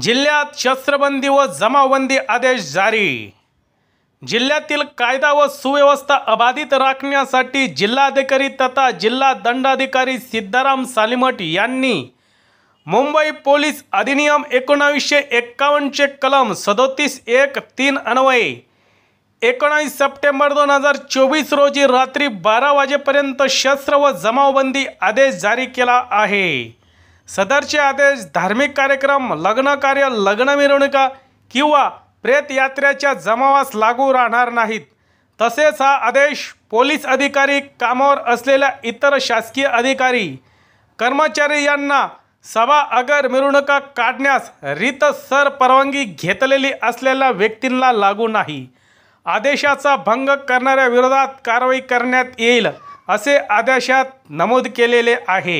जिल्ह्यात शस्त्रबंदी व जमावबंदी आदेश जारी। जिल्ह्यातील कायदा व सुव्यवस्था अबाधित राखण्यासाठी जिल्हाधिकारी तथा जिल्हा दंडाधिकारी सिद्धाराम सालीमठ यांनी मुंबई पोलीस अधिनियम 1951 चे कलम 37(1)(3) अन्वये 19 सप्टेंबर 2024 रोजी रात्री 12 वाजेपर्यंत शस्त्र व जमावबंदी आदेश जारी केला आहे। सदरचे आदेश धार्मिक कार्यक्रम, लग्न कार्य, लग्न मिरवणुका किंवा प्रेत यात्रेच्या जमावास लागू राहणार नाहीत। तसेच हा आदेश पोलीस अधिकारी, कामावर असलेल्या इतर शासकीय अधिकारी, कर्मचारी यांना सभा अगर मिरवणुका काढण्यास रीतसर परवानगी घेतलेली असलेल्या व्यक्तींना लागू नाही। आदेशाचा भंग करणाऱ्या विरोधात कारवाई करण्यात येईल असे आदेशात नमूद केलेले आहे।